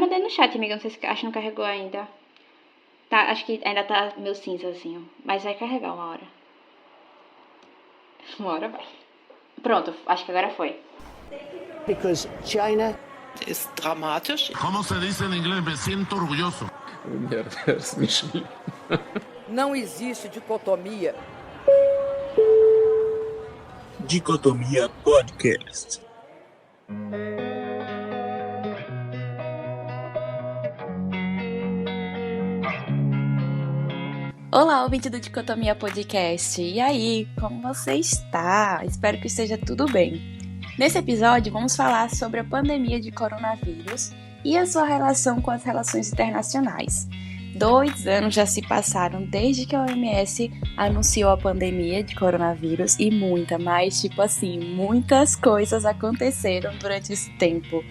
mandei no chat, amiga. Não sei se acho que não carregou ainda. Tá, acho que ainda tá meio cinzazinho. Mas vai carregar uma hora. Uma hora vai. Pronto, acho que agora foi. Because China ist dramatisch. ¿Cómo se dice en inglés? Me siento orgulloso. Não existe dicotomia. Dicotomia Podcast. Olá, ouvinte do Dicotomia Podcast. E aí, como você está? Espero que esteja tudo bem. Nesse episódio, vamos falar sobre a pandemia de coronavírus e a sua relação com as relações internacionais. 2 anos já se passaram desde que a OMS anunciou a pandemia de coronavírus e muitas coisas aconteceram durante esse tempo.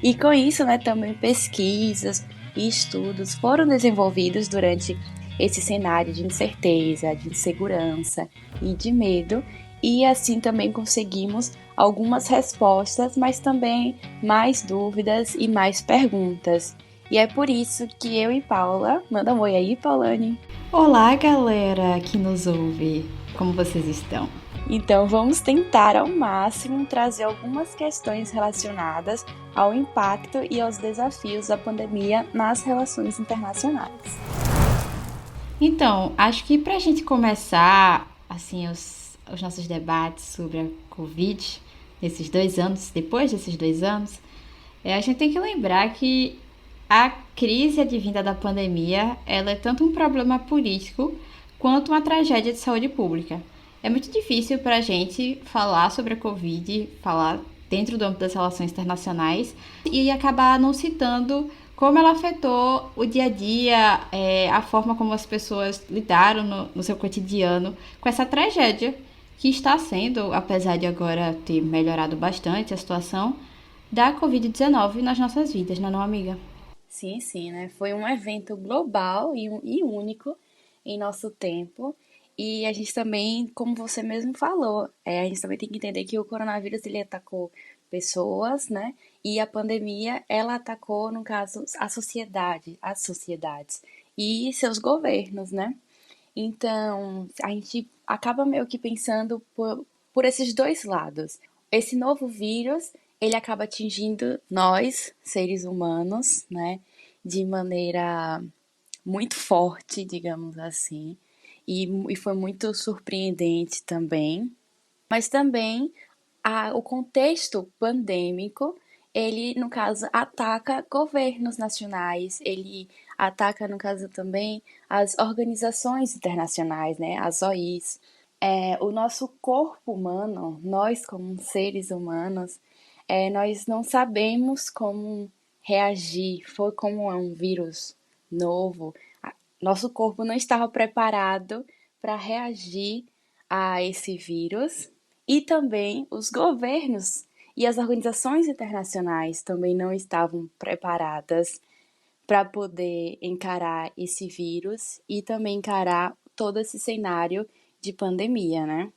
E com isso, também pesquisas e estudos foram desenvolvidos durante esse cenário de incerteza, de insegurança e de medo, e assim também conseguimos algumas respostas, mas também mais dúvidas e mais perguntas. E é por isso que eu e Paula, manda um oi aí, Paulane. Olá, galera que nos ouve, como vocês estão? Então vamos tentar ao máximo trazer algumas questões relacionadas ao impacto e aos desafios da pandemia nas relações internacionais. Então, acho que pra gente começar, assim, os nossos debates sobre a Covid, nesses 2 anos, depois desses 2 anos, a gente tem que lembrar que a crise advinda da pandemia, ela é tanto um problema político quanto uma tragédia de saúde pública. É muito difícil pra gente falar sobre a Covid, falar dentro do âmbito das relações internacionais e acabar não citando como ela afetou o dia a dia, a forma como as pessoas lidaram no seu cotidiano com essa tragédia que está sendo, apesar de agora ter melhorado bastante a situação, da Covid-19 nas nossas vidas, não é, amiga? Sim, foi um evento global e único em nosso tempo. E a gente também, como você mesmo falou, a gente também tem que entender que o coronavírus ele atacou pessoas, E a pandemia, ela atacou, no caso, as sociedades e seus governos, Então, a gente acaba meio que pensando por esses dois lados. Esse novo vírus, ele acaba atingindo nós, seres humanos, De maneira muito forte, digamos assim. E foi muito surpreendente também. Mas também o contexto pandêmico, ele, no caso, ataca governos nacionais, ele ataca, no caso, também as organizações internacionais, as OIs. O nosso corpo humano, nós como seres humanos, nós não sabemos como reagir. Foi como é um vírus novo. Nosso corpo não estava preparado para reagir a esse vírus. E também os governos e as organizações internacionais também não estavam preparadas para poder encarar esse vírus e também encarar todo esse cenário de pandemia,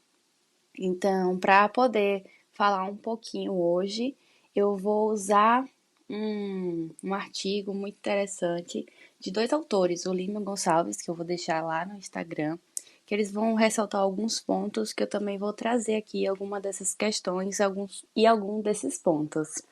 Então, para poder falar um pouquinho hoje, eu vou usar um artigo muito interessante de 2 autores, o Lima Gonçalves, que eu vou deixar lá no Instagram, que eles vão ressaltar alguns pontos que eu também vou trazer aqui, alguma dessas questões algum desses pontos.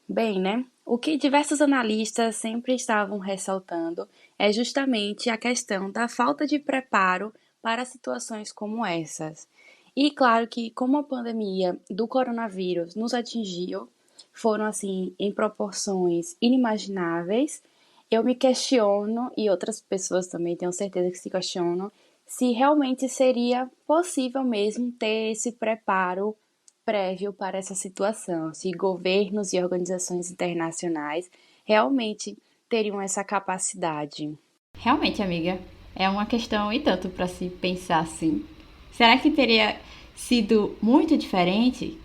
Bem, o que diversos analistas sempre estavam ressaltando é justamente a questão da falta de preparo para situações como essas. E claro que como a pandemia do coronavírus nos atingiu, foram assim em proporções inimagináveis, eu me questiono, e outras pessoas também tenho certeza que se questionam, se realmente seria possível mesmo ter esse preparo prévio para essa situação, se governos e organizações internacionais realmente teriam essa capacidade. Realmente, amiga, é uma questão e tanto para se pensar assim. Será que teria sido muito diferente?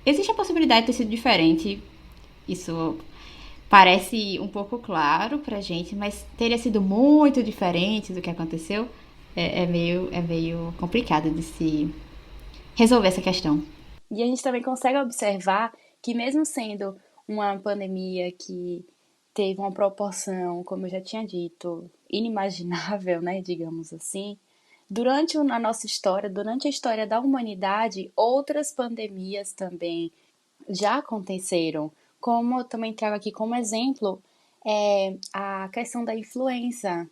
Existe a possibilidade de ter sido diferente, isso parece um pouco claro pra gente, mas teria sido muito diferente do que aconteceu? É meio complicado de se resolver essa questão. E a gente também consegue observar que mesmo sendo uma pandemia que teve uma proporção, como eu já tinha dito, inimaginável, né, digamos assim. Durante a nossa história, durante a história da humanidade, outras pandemias também já aconteceram. Como eu também trago aqui como exemplo, a questão da influenza,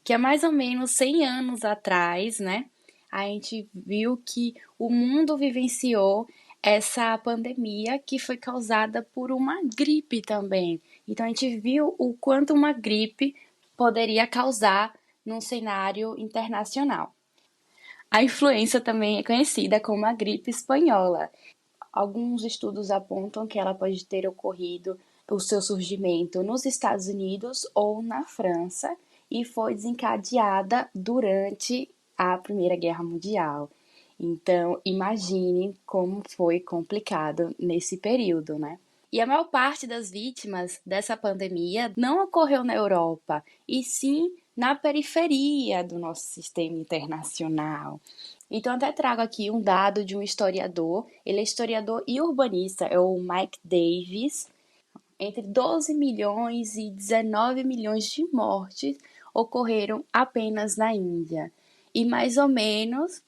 que é mais ou menos 100 anos atrás, né? A gente viu que o mundo vivenciou essa pandemia que foi causada por uma gripe também. Então a gente viu o quanto uma gripe poderia causar num cenário internacional. A influenza também é conhecida como a gripe espanhola. Alguns estudos apontam que ela pode ter ocorrido o seu surgimento nos Estados Unidos ou na França e foi desencadeada durante a Primeira Guerra Mundial. Então, imagine como foi complicado nesse período, né? E a maior parte das vítimas dessa pandemia não ocorreu na Europa, e sim na periferia do nosso sistema internacional. Então, até trago aqui um dado de um historiador, ele é historiador e urbanista, é o Mike Davis. Entre 12 milhões e 19 milhões de mortes ocorreram apenas na Índia. E mais ou menos,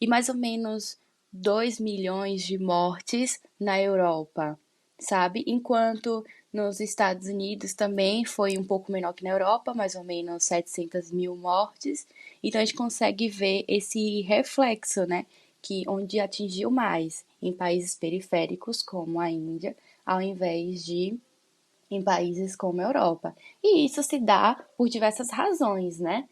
e mais ou menos 2 milhões de mortes na Europa, sabe? Enquanto nos Estados Unidos também foi um pouco menor que na Europa, mais ou menos 700 mil mortes. Então a gente consegue ver esse reflexo, né? Que onde atingiu mais em países periféricos como a Índia, ao invés de em países como a Europa. E isso se dá por diversas razões, né?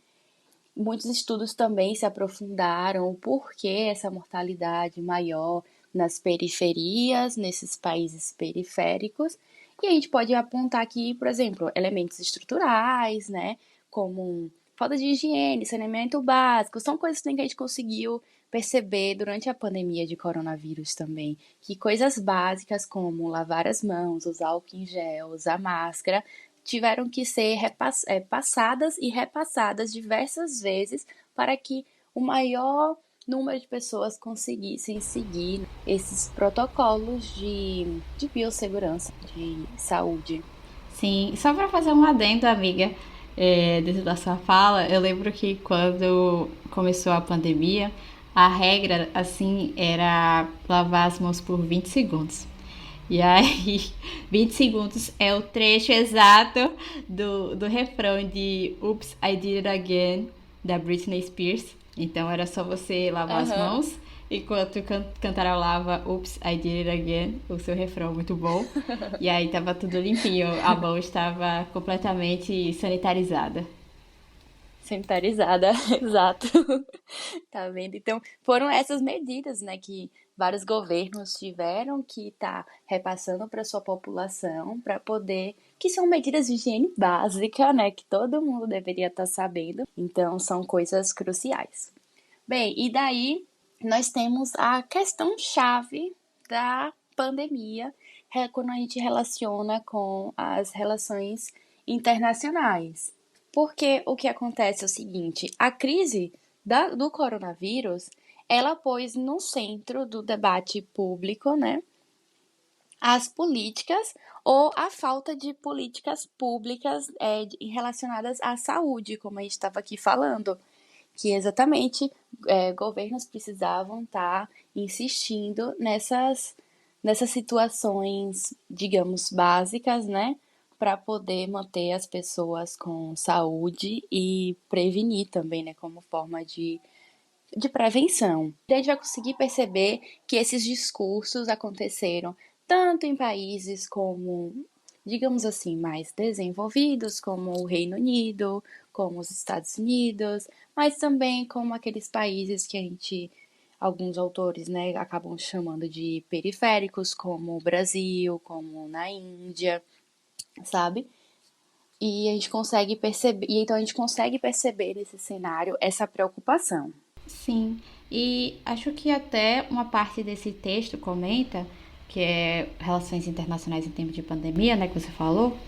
Muitos estudos também se aprofundaram o porquê essa mortalidade maior nas periferias, nesses países periféricos. E a gente pode apontar aqui, por exemplo, elementos estruturais, né? Como falta de higiene, saneamento básico, são coisas que a gente conseguiu perceber durante a pandemia de coronavírus também, que coisas básicas como lavar as mãos, usar álcool em gel, usar máscara, tiveram que ser passadas e repassadas diversas vezes para que o maior número de pessoas conseguissem seguir esses protocolos de biossegurança, de saúde. Sim, só para fazer um adendo, amiga, dentro da sua fala, eu lembro que quando começou a pandemia, a regra, assim, era lavar as mãos por 20 segundos. E aí, 20 segundos é o trecho exato do refrão de Oops, I Did It Again, da Britney Spears. Então era só você lavar as mãos, enquanto cantarolava Oops, I Did It Again, o seu refrão muito bom. E aí tava tudo limpinho, a mão estava completamente sanitarizada. Sanitarizada, exato. Tá vendo? Então, foram essas medidas, né, que vários governos tiveram que estar repassando para sua população para poder, que são medidas de higiene básica, né, que todo mundo deveria estar sabendo. Então, são coisas cruciais. Bem, e daí nós temos a questão chave da pandemia, quando a gente relaciona com as relações internacionais. Porque o que acontece é o seguinte, a crise do coronavírus, ela pôs no centro do debate público, né, as políticas ou a falta de políticas públicas relacionadas à saúde, como a gente estava aqui falando, que exatamente governos precisavam estar insistindo nessas situações, digamos, básicas, né, para poder manter as pessoas com saúde e prevenir também, né, como forma de prevenção. A gente vai conseguir perceber que esses discursos aconteceram tanto em países como, digamos assim, mais desenvolvidos, como o Reino Unido, como os Estados Unidos, mas também como aqueles países que alguns autores, né, acabam chamando de periféricos, como o Brasil, como na Índia, sabe? E a gente consegue perceber, então a gente consegue perceber nesse cenário essa preocupação. Sim, e acho que até uma parte desse texto comenta, que é Relações Internacionais em Tempo de Pandemia, né, que você falou,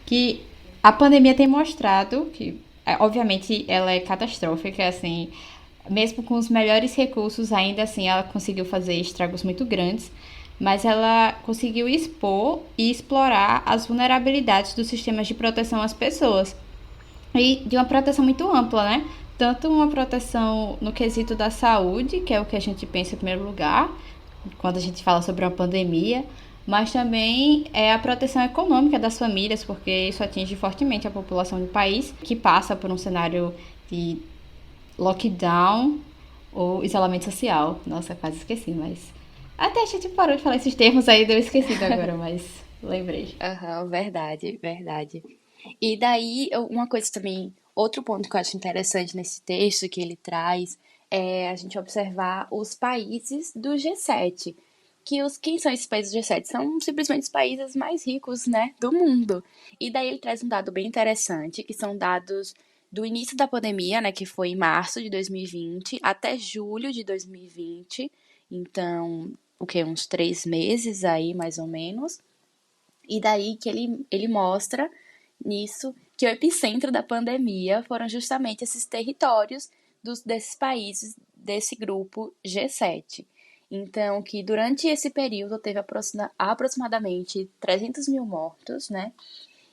que a pandemia tem mostrado que, obviamente, ela é catastrófica, assim, mesmo com os melhores recursos, ainda assim ela conseguiu fazer estragos muito grandes, mas ela conseguiu expor e explorar as vulnerabilidades dos sistemas de proteção às pessoas. E de uma proteção muito ampla, né? Tanto uma proteção no quesito da saúde, que é o que a gente pensa em primeiro lugar, quando a gente fala sobre uma pandemia, mas também é a proteção econômica das famílias, porque isso atinge fortemente a população do país, que passa por um cenário de lockdown ou isolamento social. Nossa, quase esqueci, mas até a gente parou de falar esses termos aí, deu esquecido agora, mas lembrei. Aham, verdade, verdade. E daí, uma coisa também, outro ponto que eu acho interessante nesse texto que ele traz é a gente observar os países do G7. Quem são esses países do G7? São simplesmente os países mais ricos, né, do mundo. E daí ele traz um dado bem interessante, que são dados do início da pandemia, né, que foi em março de 2020 até julho de 2020. Então, uns 3 meses aí, mais ou menos. E daí que ele mostra nisso que o epicentro da pandemia foram justamente esses territórios desses países desse grupo G7. Então, que durante esse período teve aproximadamente 300 mil mortos, né?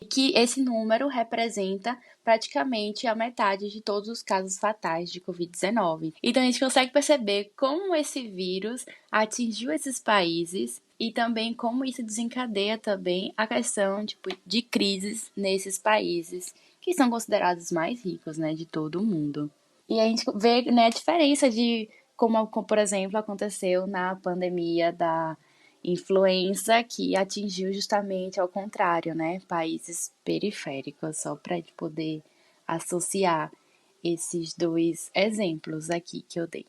E que esse número representa praticamente a metade de todos os casos fatais de Covid-19. Então, a gente consegue perceber como esse vírus atingiu esses países e também como isso desencadeia também a questão de crises nesses países que são considerados mais ricos, né, de todo o mundo. E a gente vê, né, a diferença de como, por exemplo, aconteceu na pandemia da influenza, que atingiu justamente ao contrário, né, países periféricos, só para a gente poder associar esses dois exemplos aqui que eu dei.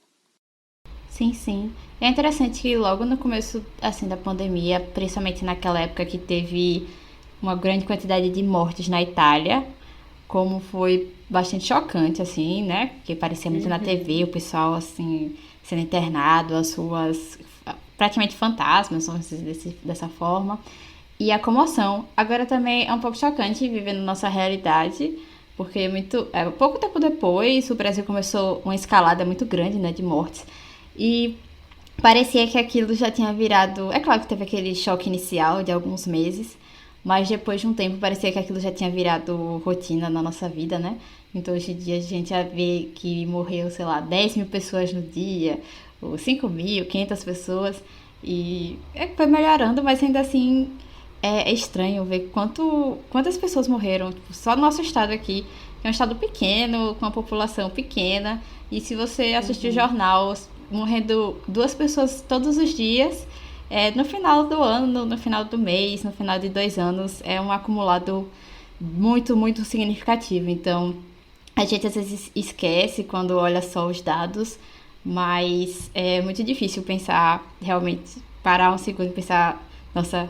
Sim, sim. É interessante que logo no começo, assim, da pandemia, principalmente naquela época que teve uma grande quantidade de mortes na Itália, como foi bastante chocante, assim, né? Porque parecia muito na TV, o pessoal, assim, sendo internado, as ruas praticamente fantasmas, vamos dizer dessa forma. E a comoção. Agora também é um pouco chocante viver na nossa realidade, porque pouco tempo depois o Brasil começou uma escalada muito grande, né, de mortes. E parecia que aquilo já tinha virado... É claro que teve aquele choque inicial de alguns meses, mas depois de um tempo parecia que aquilo já tinha virado rotina na nossa vida, né? Então hoje em dia a gente já vê que morreu, sei lá, 10 mil pessoas no dia, ou 5 mil, 500 pessoas. E foi melhorando, mas ainda assim é estranho ver quantas pessoas morreram. Tipo, só no nosso estado aqui, que é um estado pequeno, com uma população pequena. E se você assistir o jornal, morrendo 2 pessoas todos os dias, no final do ano, no final do mês, no final de 2 anos, é um acumulado muito, muito significativo. Então, a gente às vezes esquece quando olha só os dados, mas é muito difícil pensar, realmente, parar um segundo e pensar, nossa,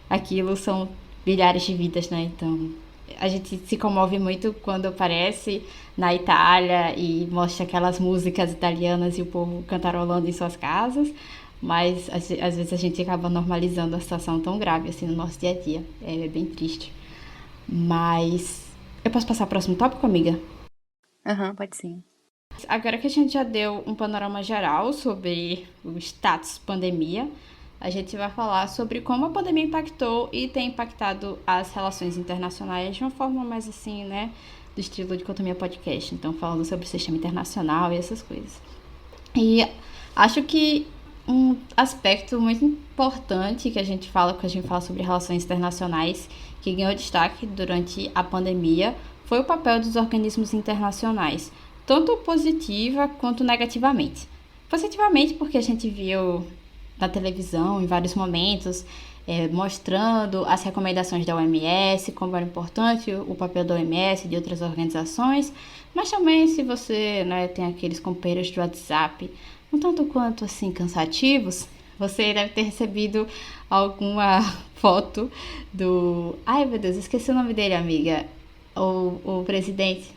aquilo são milhares de vidas, né? Então, a gente se comove muito quando aparece na Itália e mostra aquelas músicas italianas e o povo cantarolando em suas casas, mas às vezes a gente acaba normalizando a situação tão grave assim no nosso dia a dia. É bem triste. Mas eu posso passar ao próximo tópico, amiga? Aham, pode sim. Agora que a gente já deu um panorama geral sobre o status pandemia, a gente vai falar sobre como a pandemia impactou e tem impactado as relações internacionais de uma forma mais assim, né, do estilo Dicotomia Podcast. Então, falando sobre o sistema internacional e essas coisas. E acho que um aspecto muito importante que a gente fala quando a gente fala sobre relações internacionais, que ganhou destaque durante a pandemia, foi o papel dos organismos internacionais, tanto positiva quanto negativamente. Positivamente porque a gente viu na televisão em vários momentos, mostrando as recomendações da OMS, como era importante o papel da OMS e de outras organizações, mas também se você, né, tem aqueles companheiros de WhatsApp um tanto quanto assim cansativos, você deve ter recebido alguma foto do... Ai, meu Deus, esqueci o nome dele, amiga. O presidente.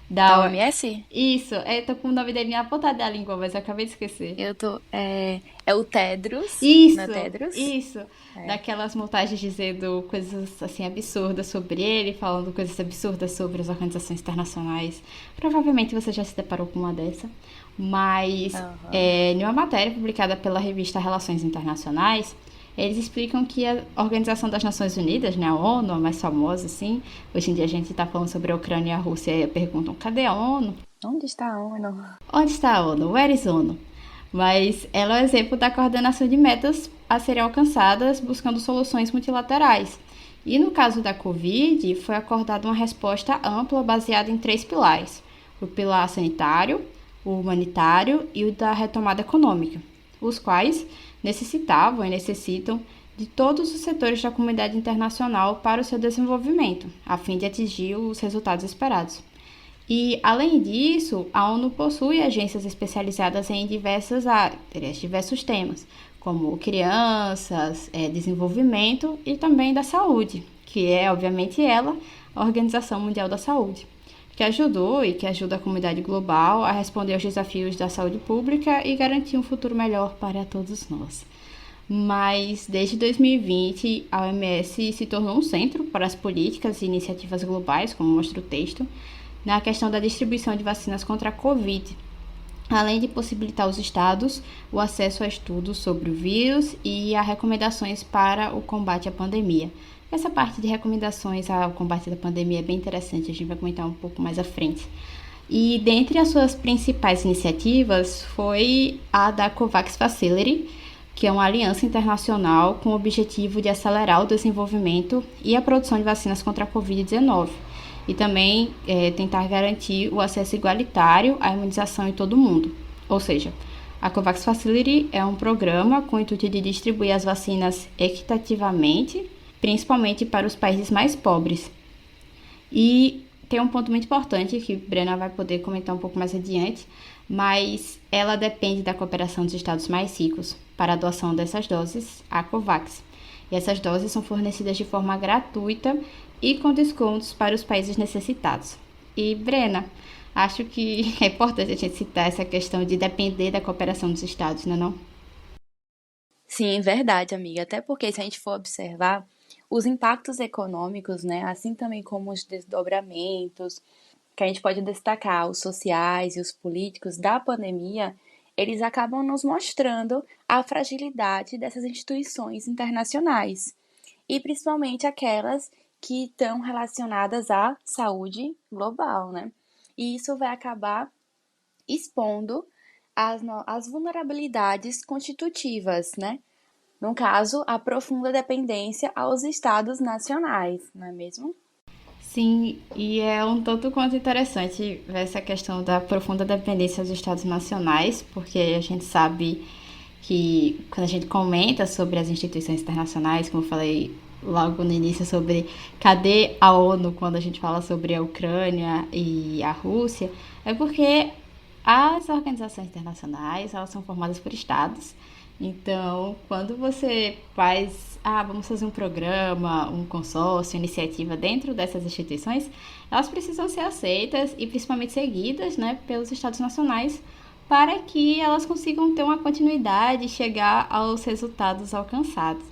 Da Da... OMS? Isso, tô com o nome dele na ponta da língua, mas eu acabei de esquecer. Eu tô. É o Tedros. Não é Isso, Tedros? isso. Daquelas montagens dizendo coisas assim absurdas sobre ele, falando coisas absurdas sobre as organizações internacionais. Provavelmente você já se deparou com uma dessa. Mas em uma matéria publicada pela revista Relações Internacionais, eles explicam que a Organização das Nações Unidas, né, a ONU, a mais famosa, assim, hoje em dia a gente está falando sobre a Ucrânia e a Rússia e perguntam, cadê a ONU? Onde está a ONU? Onde está a ONU? Where is ONU? Mas ela é um exemplo da coordenação de metas a serem alcançadas buscando soluções multilaterais. E no caso da Covid, foi acordada uma resposta ampla baseada em 3 pilares: o pilar sanitário, o humanitário e o da retomada econômica, os quais necessitavam e necessitam de todos os setores da comunidade internacional para o seu desenvolvimento, a fim de atingir os resultados esperados. E, além disso, a ONU possui agências especializadas em diversas áreas, diversos temas, como crianças, desenvolvimento e também da saúde, que é, obviamente, ela, a Organização Mundial da Saúde, que ajudou e que ajuda a comunidade global a responder aos desafios da saúde pública e garantir um futuro melhor para todos nós. Mas, desde 2020, a OMS se tornou um centro para as políticas e iniciativas globais, como mostra o texto, na questão da distribuição de vacinas contra a Covid, além de possibilitar aos estados o acesso a estudos sobre o vírus e a recomendações para o combate à pandemia. Essa parte de recomendações ao combate da pandemia é bem interessante, a gente vai comentar um pouco mais à frente. E dentre as suas principais iniciativas foi a da COVAX Facility, que é uma aliança internacional com o objetivo de acelerar o desenvolvimento e a produção de vacinas contra a Covid-19 e também tentar garantir o acesso igualitário à imunização em todo o mundo. Ou seja, a COVAX Facility é um programa com o intuito de distribuir as vacinas equitativamente, principalmente para os países mais pobres. E tem um ponto muito importante que Brena vai poder comentar um pouco mais adiante, mas ela depende da cooperação dos estados mais ricos para a doação dessas doses à COVAX. E essas doses são fornecidas de forma gratuita e com descontos para os países necessitados. E, Brena, acho que é importante a gente citar essa questão de depender da cooperação dos estados, não é não? Sim, verdade, amiga. Até porque, se a gente for observar, os impactos econômicos, né, assim também como os desdobramentos, que a gente pode destacar, os sociais e os políticos da pandemia, eles acabam nos mostrando a fragilidade dessas instituições internacionais, e principalmente aquelas que estão relacionadas à saúde global, né? E isso vai acabar expondo as vulnerabilidades constitutivas, né? No caso, a profunda dependência aos estados nacionais, não é mesmo? Sim, e é um tanto quanto interessante ver essa questão da profunda dependência dos estados nacionais, porque a gente sabe que quando a gente comenta sobre as instituições internacionais, como eu falei logo no início sobre cadê a ONU quando a gente fala sobre a Ucrânia e a Rússia, é porque as organizações internacionais, elas são formadas por estados. Então, quando você faz, vamos fazer um programa, um consórcio, iniciativa dentro dessas instituições, elas precisam ser aceitas e principalmente seguidas, né, pelos estados nacionais para que elas consigam ter uma continuidade e chegar aos resultados alcançados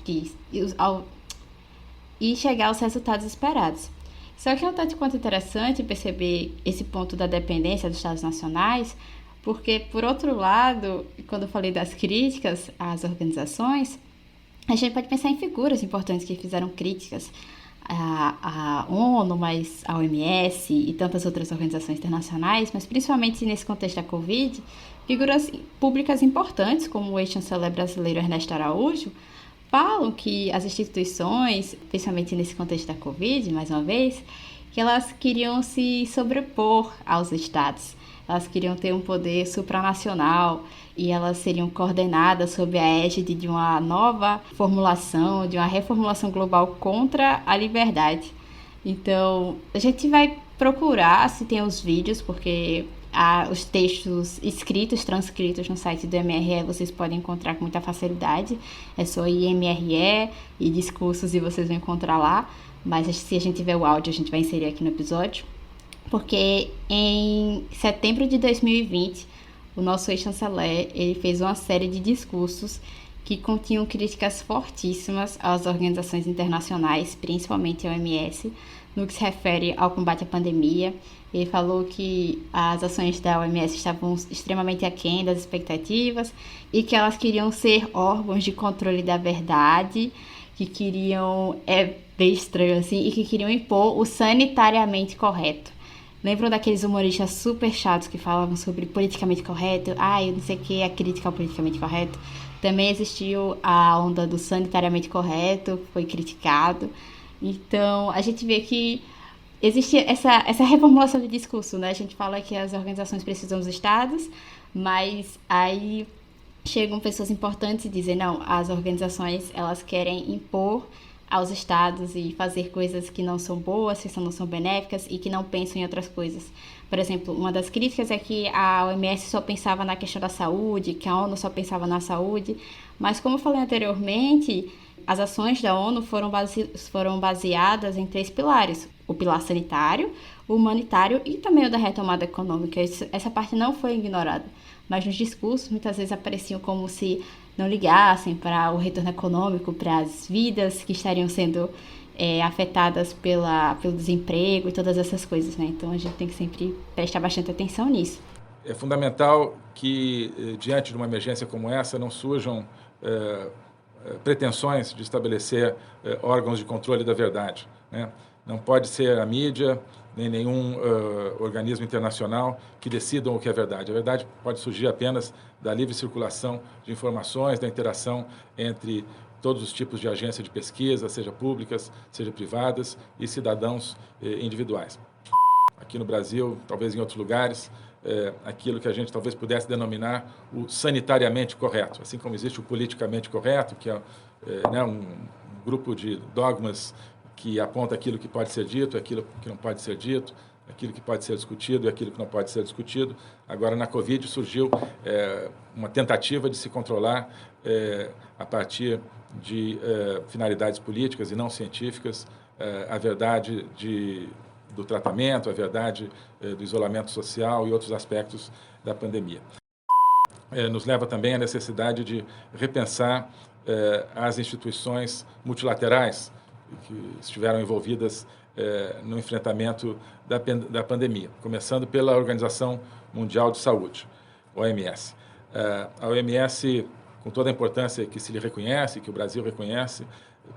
e chegar aos resultados esperados. Só que é um tanto quanto interessante perceber esse ponto da dependência dos estados nacionais, porque, por outro lado, quando eu falei das críticas às organizações, a gente pode pensar em figuras importantes que fizeram críticas à ONU, mas à OMS e tantas outras organizações internacionais, mas principalmente nesse contexto da Covid, figuras públicas importantes, como o ex-chanceler brasileiro Ernesto Araújo, falam que as instituições, principalmente nesse contexto da Covid, mais uma vez, que elas queriam se sobrepor aos estados. Elas queriam ter um poder supranacional e elas seriam coordenadas sob a égide de uma nova formulação, de uma reformulação global contra a liberdade. Então, a gente vai procurar se tem os vídeos, porque os textos escritos, transcritos no site do MRE, vocês podem encontrar com muita facilidade. É só ir MRE e discursos e vocês vão encontrar lá. Mas se a gente tiver o áudio, a gente vai inserir aqui no episódio. porque em setembro de 2020, o nosso ex-chanceler ele fez uma série de discursos que continham críticas fortíssimas às organizações internacionais, principalmente a OMS, no que se refere ao combate à pandemia. Ele falou que as ações da OMS estavam extremamente aquém das expectativas e que elas queriam ser órgãos de controle da verdade, que queriam, bem estranho assim, e que queriam impor o sanitariamente correto. Lembram daqueles humoristas super chatos que falavam sobre politicamente correto? Eu não sei o que, a crítica ao politicamente correto. Também existiu a onda do sanitariamente correto, foi criticado. Então, a gente vê que existe essa reformulação de discurso, né? A gente fala que as organizações precisam dos estados, mas aí chegam pessoas importantes e dizem, não, as organizações, elas querem impor aos estados e fazer coisas que não são boas, que não são benéficas e que não pensam em outras coisas. Por exemplo, uma das críticas é que a OMS só pensava na questão da saúde, que a ONU só pensava na saúde, mas como eu falei anteriormente, as ações da ONU foram baseadas em 3 pilares: o pilar sanitário, o humanitário e também o da retomada econômica. Essa parte não foi ignorada, mas nos discursos muitas vezes apareciam como se não ligassem para o retorno econômico, para as vidas que estariam sendo afetadas pelo desemprego e todas essas coisas, né? Então a gente tem que sempre prestar bastante atenção nisso. É fundamental que, diante de uma emergência como essa, não surjam pretensões de estabelecer órgãos de controle da verdade, né? Não pode ser a mídia, nem nenhum organismo internacional que decidam o que é verdade. A verdade pode surgir apenas da livre circulação de informações, da interação entre todos os tipos de agências de pesquisa, seja públicas, seja privadas, e cidadãos individuais. Aqui no Brasil, talvez em outros lugares, aquilo que a gente talvez pudesse denominar o sanitariamente correto, assim como existe o politicamente correto, que é um grupo de dogmas que aponta aquilo que pode ser dito, aquilo que não pode ser dito, aquilo que pode ser discutido e aquilo que não pode ser discutido. Agora, na Covid, surgiu uma tentativa de se controlar a partir de finalidades políticas e não científicas a verdade do tratamento, a verdade do isolamento social e outros aspectos da pandemia. Nos leva também à necessidade de repensar as instituições multilaterais que estiveram envolvidas no enfrentamento da pandemia, começando pela Organização Mundial de Saúde, OMS. A OMS, com toda a importância que se lhe reconhece, que o Brasil reconhece,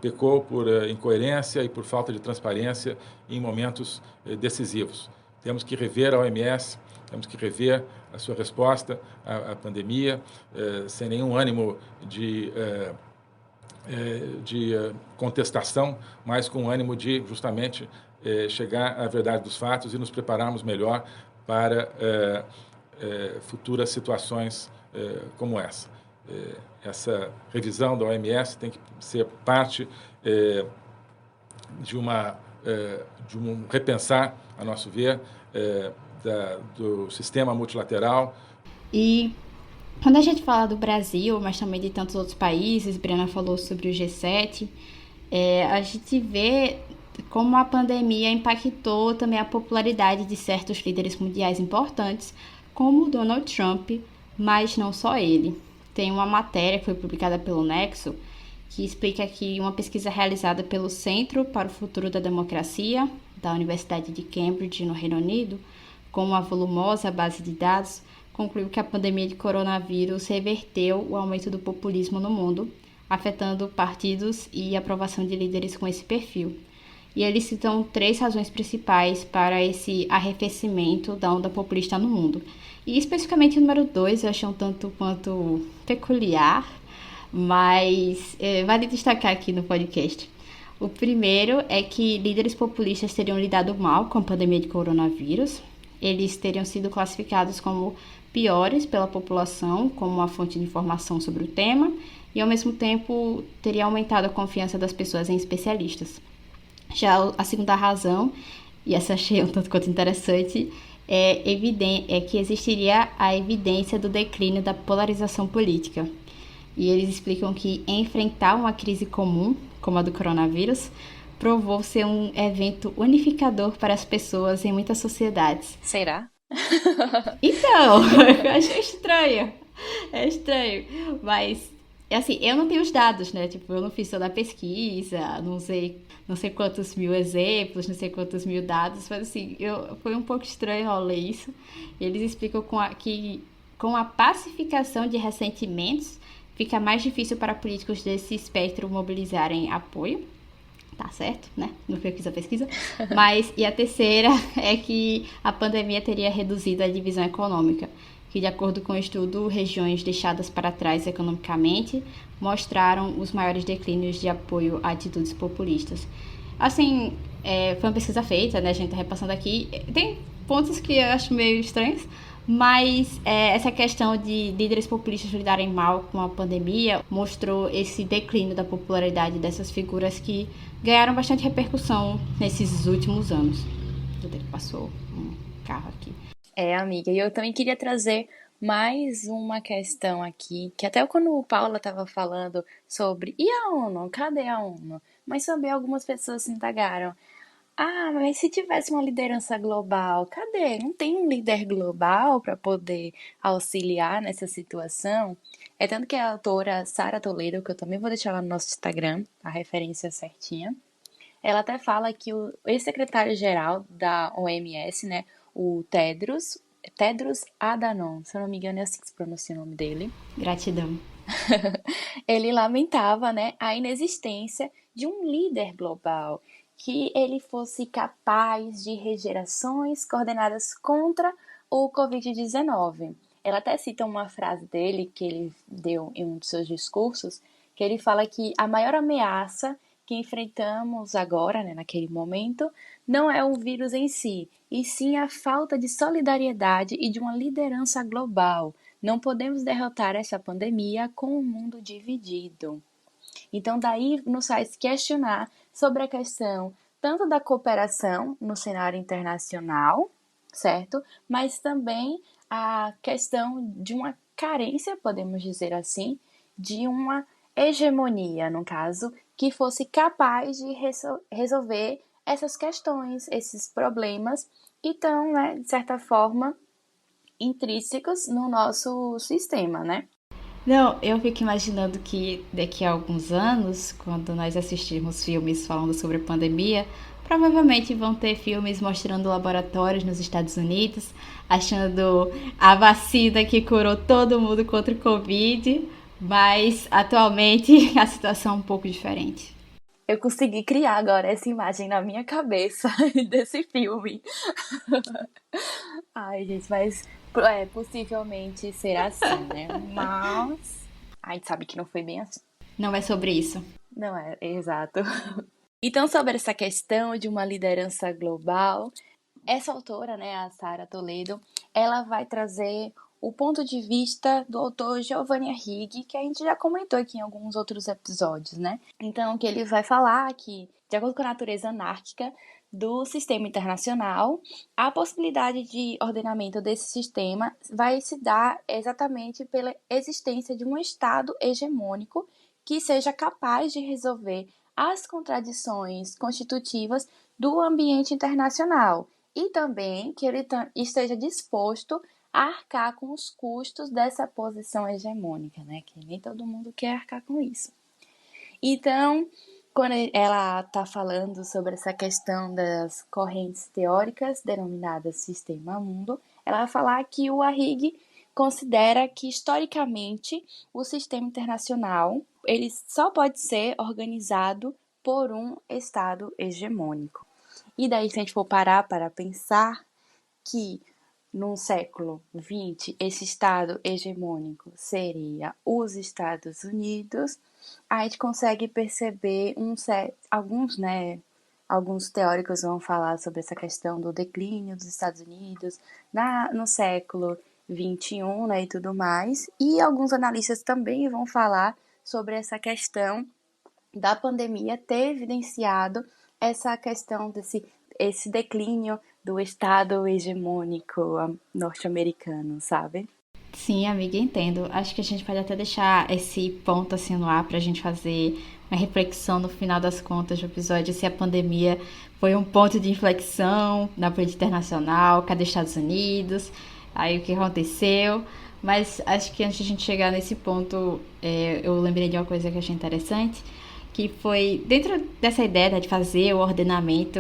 pecou por incoerência e por falta de transparência em momentos decisivos. Temos que rever a OMS, temos que rever a sua resposta à pandemia, sem nenhum ânimo de contestação, mas com ânimo de justamente chegar à verdade dos fatos e nos prepararmos melhor para futuras situações como essa. Essa revisão da OMS tem que ser parte de um repensar, a nosso ver, do sistema multilateral. E quando a gente fala do Brasil, mas também de tantos outros países, Briana falou sobre o G7, a gente vê como a pandemia impactou também a popularidade de certos líderes mundiais importantes, como Donald Trump, mas não só ele. Tem uma matéria que foi publicada pelo Nexo, que explica que uma pesquisa realizada pelo Centro para o Futuro da Democracia, da Universidade de Cambridge, no Reino Unido, com uma volumosa base de dados, concluiu que a pandemia de coronavírus reverteu o aumento do populismo no mundo, afetando partidos e a aprovação de líderes com esse perfil. E eles citam 3 razões principais para esse arrefecimento da onda populista no mundo. E especificamente o número 2 eu achei um tanto quanto peculiar, mas vale destacar aqui no podcast. O primeiro é que líderes populistas teriam lidado mal com a pandemia de coronavírus. Eles teriam sido classificados como piores pela população, como uma fonte de informação sobre o tema, e ao mesmo tempo teria aumentado a confiança das pessoas em especialistas. Já a segunda razão, e essa achei um tanto quanto interessante, é que existiria a evidência do declínio da polarização política. E eles explicam que enfrentar uma crise comum, como a do coronavírus, provou ser um evento unificador para as pessoas em muitas sociedades. Será? Então, eu acho estranho. É estranho. Mas, assim, eu não tenho os dados, né? Tipo, eu não fiz toda a pesquisa, não sei quantos mil exemplos, não sei quantos mil dados, mas, assim, foi um pouco estranho ao ler isso. Eles explicam que com a pacificação de ressentimentos, fica mais difícil para políticos desse espectro mobilizarem apoio. Tá certo, né? Não foi que a pesquisa. Mas, e a terceira é que a pandemia teria reduzido a divisão econômica, que, de acordo com o estudo, regiões deixadas para trás economicamente mostraram os maiores declínios de apoio a atitudes populistas. Assim, foi uma pesquisa feita, né? A gente tá repassando aqui. Tem pontos que eu acho meio estranhos, mas essa questão de líderes populistas lidarem mal com a pandemia mostrou esse declínio da popularidade dessas figuras que ganharam bastante repercussão nesses últimos anos. Passou um carro aqui. Amiga, e eu também queria trazer mais uma questão aqui, que até quando o Paula estava falando sobre, e a ONU? Cadê a ONU? Mas também algumas pessoas se indagaram. Mas se tivesse uma liderança global, cadê? Não tem um líder global para poder auxiliar nessa situação? É tanto que a autora Sara Toledo, que eu também vou deixar lá no nosso Instagram, a referência certinha, ela até fala que o ex-secretário-geral da OMS, né, o Tedros Adhanom, se eu não me engano é assim que se pronuncia o nome dele. Gratidão. Ele lamentava, né, a inexistência de um líder global que ele fosse capaz de reger ações coordenadas contra o Covid-19. Ela até cita uma frase dele que ele deu em um de seus discursos, que ele fala que a maior ameaça que enfrentamos agora, né, naquele momento, não é o vírus em si, e sim a falta de solidariedade e de uma liderança global. Não podemos derrotar essa pandemia com o mundo dividido. Então, daí nos faz questionar sobre a questão tanto da cooperação no cenário internacional, certo? Mas também a questão de uma carência, podemos dizer assim, de uma hegemonia, no caso, que fosse capaz de resolver essas questões, esses problemas que estão, né, de certa forma, intrínsecos no nosso sistema, né? Não, eu fico imaginando que daqui a alguns anos, quando nós assistirmos filmes falando sobre a pandemia, provavelmente vão ter filmes mostrando laboratórios nos Estados Unidos, achando a vacina que curou todo mundo contra o Covid, mas atualmente a situação é um pouco diferente. Eu consegui criar agora essa imagem na minha cabeça desse filme. Ai, gente, mas possivelmente será assim, né? Mas a gente sabe que não foi bem assim. Não é sobre isso. Não é, exato. Então, sobre essa questão de uma liderança global, essa autora, né, a Sara Toledo, ela vai trazer o ponto de vista do autor Giovanni Arrighi, que a gente já comentou aqui em alguns outros episódios, né? Então, que ele vai falar que, de acordo com a natureza anárquica do sistema internacional, a possibilidade de ordenamento desse sistema vai se dar exatamente pela existência de um Estado hegemônico que seja capaz de resolver as contradições constitutivas do ambiente internacional e também que ele esteja disposto a arcar com os custos dessa posição hegemônica, né? Que nem todo mundo quer arcar com isso. Então, quando ela está falando sobre essa questão das correntes teóricas denominadas sistema-mundo, ela vai falar que o Arrighi considera que, historicamente, o sistema internacional ele só pode ser organizado por um Estado hegemônico. E daí, se a gente for parar para pensar que no século XX, esse Estado hegemônico seria os Estados Unidos, a gente consegue perceber alguns teóricos vão falar sobre essa questão do declínio dos Estados Unidos no século XXI, né, e tudo mais, e alguns analistas também vão falar sobre essa questão da pandemia ter evidenciado essa questão esse declínio do Estado hegemônico norte-americano, sabe? Sim, amiga, entendo. Acho que a gente pode até deixar esse ponto assim no ar para a gente fazer uma reflexão no final das contas do episódio, se a pandemia foi um ponto de inflexão na política internacional, cadê os Estados Unidos, aí o que aconteceu. Mas acho que antes de a gente chegar nesse ponto, eu lembrei de uma coisa que eu achei interessante, que foi, dentro dessa ideia, né, de fazer o ordenamento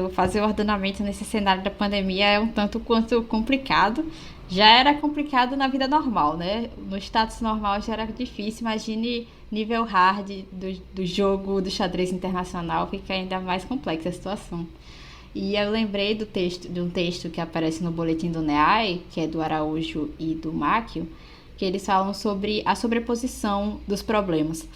nesse cenário da pandemia é um tanto quanto complicado. Já era complicado na vida normal, né? No status normal já era difícil, imagine nível hard do jogo do xadrez internacional, fica ainda mais complexa a situação. E eu lembrei de um texto que aparece no boletim do NEAI, que é do Araújo e do Máquio, que eles falam sobre a sobreposição dos problemas.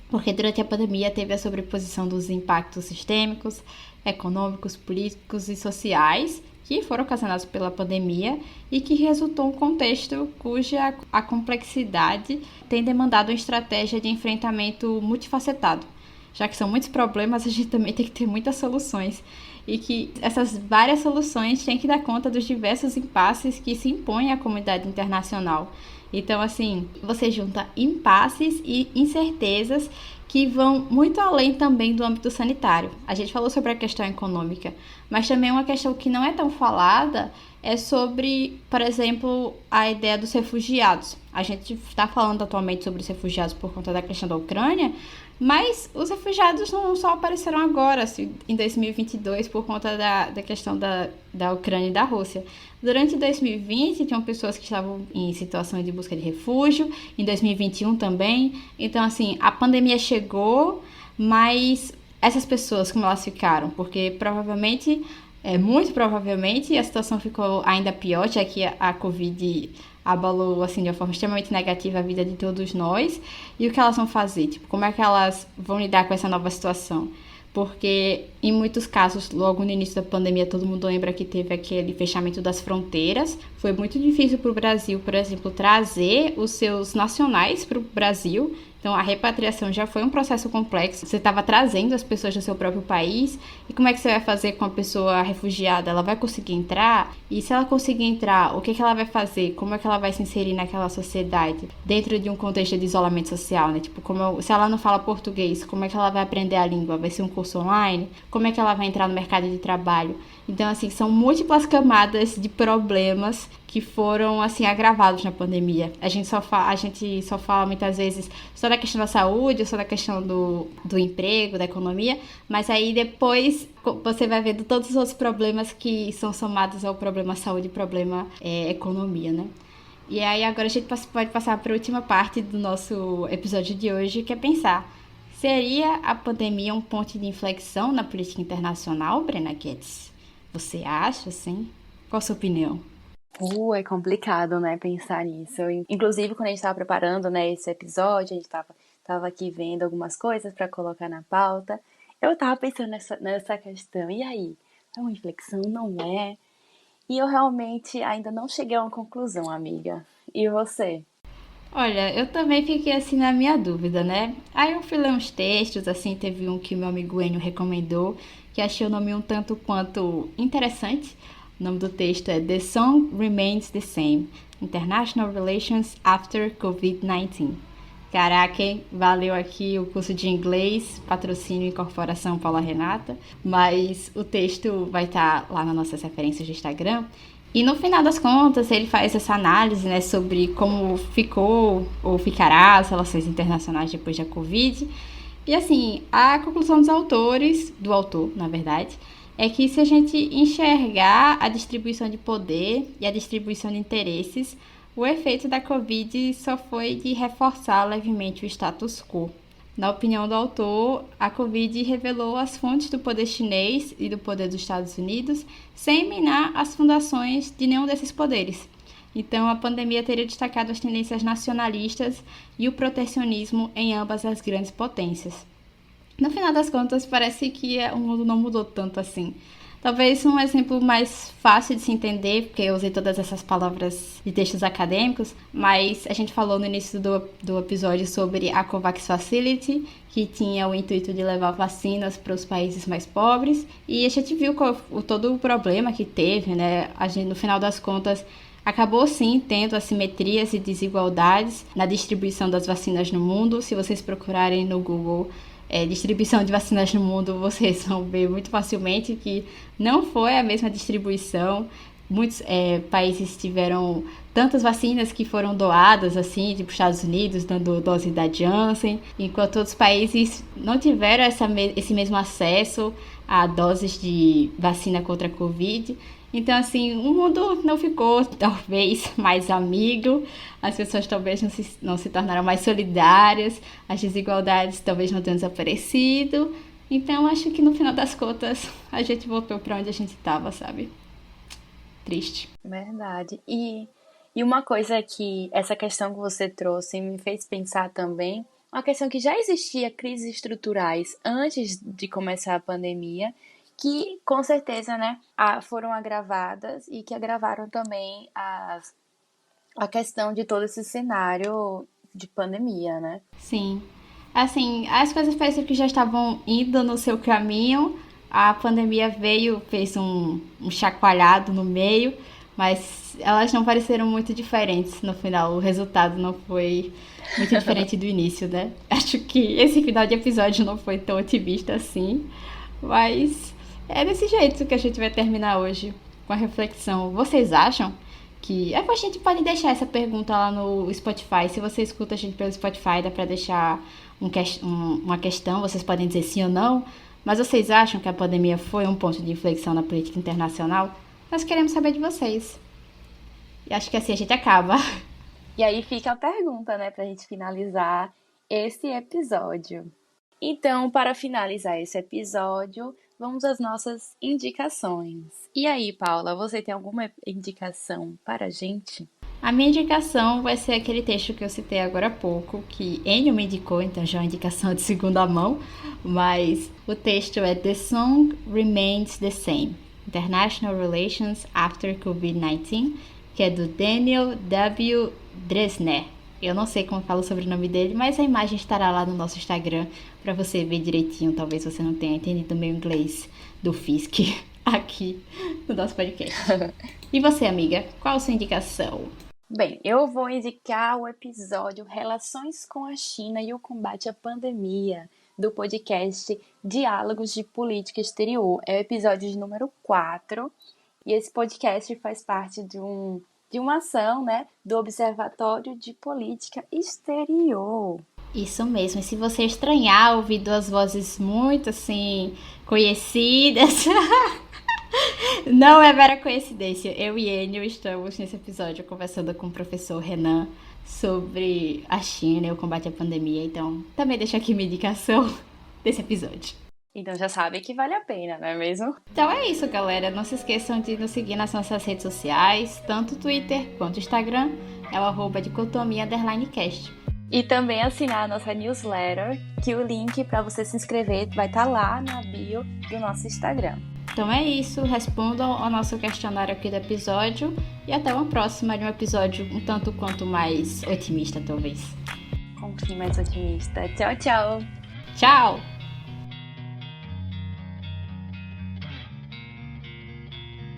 Porque durante a pandemia teve a sobreposição dos impactos sistêmicos, econômicos, políticos e sociais que foram ocasionados pela pandemia e que resultou um contexto cuja a complexidade tem demandado uma estratégia de enfrentamento multifacetado. Já que são muitos problemas, a gente também tem que ter muitas soluções. E que essas várias soluções têm que dar conta dos diversos impasses que se impõem à comunidade internacional. Então, assim, você junta impasses e incertezas que vão muito além também do âmbito sanitário. A gente falou sobre a questão econômica, mas também uma questão que não é tão falada é sobre, por exemplo, a ideia dos refugiados. A gente está falando atualmente sobre os refugiados por conta da questão da Ucrânia, mas os refugiados não só apareceram agora, assim, em 2022, por conta da questão da Ucrânia e da Rússia. Durante 2020, tinham pessoas que estavam em situação de busca de refúgio, em 2021 também. Então, assim, a pandemia chegou, mas essas pessoas, como elas ficaram? Porque provavelmente, muito provavelmente, a situação ficou ainda pior, já que a Covid abalou, assim, de uma forma extremamente negativa a vida de todos nós. E o que elas vão fazer? Tipo, como é que elas vão lidar com essa nova situação? Porque, em muitos casos, logo no início da pandemia, todo mundo lembra que teve aquele fechamento das fronteiras. Foi muito difícil para o Brasil, por exemplo, trazer os seus nacionais para o Brasil. Então, a repatriação já foi um processo complexo. Você estava trazendo as pessoas do seu próprio país. E como é que você vai fazer com a pessoa refugiada? Ela vai conseguir entrar? E se ela conseguir entrar, o que ela vai fazer? Como é que ela vai se inserir naquela sociedade? Dentro de um contexto de isolamento social, né? Tipo, se ela não fala português, como é que ela vai aprender a língua? Vai ser um curso online? Como é que ela vai entrar no mercado de trabalho? Então, assim, são múltiplas camadas de problemas que foram, assim, agravados na pandemia. A gente só fala muitas vezes só da questão da saúde, só da questão do emprego, da economia, mas aí depois você vai vendo todos os outros problemas que são somados ao problema saúde e problema economia, né? E aí agora a gente pode passar para a última parte do nosso episódio de hoje, que é pensar: seria a pandemia um ponto de inflexão na política internacional, Brena Guedes? Você acha, assim? Qual a sua opinião? É complicado, né, pensar nisso. Inclusive, quando a gente estava preparando, né, esse episódio, a gente tava aqui vendo algumas coisas para colocar na pauta. Eu tava pensando nessa questão. E aí? É uma inflexão? Não é? E eu realmente ainda não cheguei a uma conclusão, amiga. E você? Olha, eu também fiquei assim na minha dúvida, né? Aí eu fui ler uns textos, assim, teve um que meu amigo Enio recomendou, que achei o nome um tanto quanto interessante. O nome do texto é The Song Remains the Same, International Relations After COVID-19. Caraca, hein? Valeu aqui o curso de inglês, patrocínio e incorporação Paula Renata, mas o texto vai estar lá nas nossas referências do Instagram. E no final das contas, ele faz essa análise, né, sobre como ficou ou ficará as relações internacionais depois da Covid. E assim, a conclusão do autor, na verdade, é que se a gente enxergar a distribuição de poder e a distribuição de interesses, o efeito da Covid só foi de reforçar levemente o status quo. Na opinião do autor, a Covid revelou as fontes do poder chinês e do poder dos Estados Unidos, sem minar as fundações de nenhum desses poderes. Então, a pandemia teria destacado as tendências nacionalistas e o protecionismo em ambas as grandes potências. No final das contas, parece que o mundo não mudou tanto assim. Talvez um exemplo mais fácil de se entender, porque eu usei todas essas palavras de textos acadêmicos, mas a gente falou no início do episódio sobre a COVAX Facility, que tinha o intuito de levar vacinas para os países mais pobres, e a gente viu todo o problema que teve, né? A gente, no final das contas, acabou sim tendo assimetrias e desigualdades na distribuição das vacinas no mundo. Se vocês procurarem no Google, distribuição de vacinas no mundo, vocês vão ver muito facilmente que não foi a mesma distribuição. Muitos países tiveram tantas vacinas que foram doadas, assim, tipo Estados Unidos dando dose da Janssen, enquanto outros países não tiveram esse mesmo acesso a doses de vacina contra a Covid. Então, assim, o mundo não ficou, talvez, mais amigo, as pessoas talvez não se tornaram mais solidárias, as desigualdades talvez não tenham desaparecido. Então, acho que no final das contas, a gente voltou para onde a gente estava, sabe? Triste. Verdade. E uma coisa que essa questão que você trouxe me fez pensar também, uma questão que já existia crises estruturais antes de começar a pandemia, que com certeza, né, foram agravadas e que agravaram também a questão de todo esse cenário de pandemia, né? Sim. Assim, as coisas pareciam que já estavam indo no seu caminho. A pandemia veio, fez um chacoalhado no meio, mas elas não pareceram muito diferentes no final. O resultado não foi muito diferente do início, né? Acho que esse final de episódio não foi tão otimista assim, mas é desse jeito que a gente vai terminar hoje, com a reflexão. Vocês acham que... A gente pode deixar essa pergunta lá no Spotify. Se você escuta a gente pelo Spotify, dá pra deixar uma questão, vocês podem dizer sim ou não. Mas vocês acham que a pandemia foi um ponto de inflexão na política internacional? Nós queremos saber de vocês. E acho que assim a gente acaba. E aí fica a pergunta, né, pra gente finalizar esse episódio. Então, para finalizar esse episódio, vamos às nossas indicações. E aí, Paula, você tem alguma indicação para a gente? A minha indicação vai ser aquele texto que eu citei agora há pouco, que Enio me indicou, então já é uma indicação de segunda mão, mas o texto é The Song Remains the Same, International Relations After COVID-19, que é do Daniel W. Dresner. Eu não sei como falo sobre o sobrenome dele, mas a imagem estará lá no nosso Instagram para você ver direitinho. Talvez você não tenha entendido o meu inglês do Fisk aqui no nosso podcast. E você, amiga, qual a sua indicação? Bem, eu vou indicar o episódio Relações com a China e o Combate à Pandemia, do podcast Diálogos de Política Exterior. É o episódio de número 4, e esse podcast faz parte de uma ação, né, do Observatório de Política Exterior. Isso mesmo, e se você estranhar ouvir duas vozes muito, assim, conhecidas... Não é mera coincidência. Eu e Enio estamos nesse episódio conversando com o professor Renan sobre a China e o combate à pandemia. Então, também deixo aqui minha indicação desse episódio. Então já sabe que vale a pena, não é mesmo? Então é isso, galera. Não se esqueçam de nos seguir nas nossas redes sociais, tanto Twitter quanto Instagram. É o @dicotomia_cast. E também assinar a nossa newsletter, que o link para você se inscrever vai estar lá na bio do nosso Instagram. Então é isso, respondam ao nosso questionário aqui do episódio e até uma próxima de um episódio um tanto quanto mais otimista, talvez. Com um fim mais otimista. Tchau, tchau! Tchau!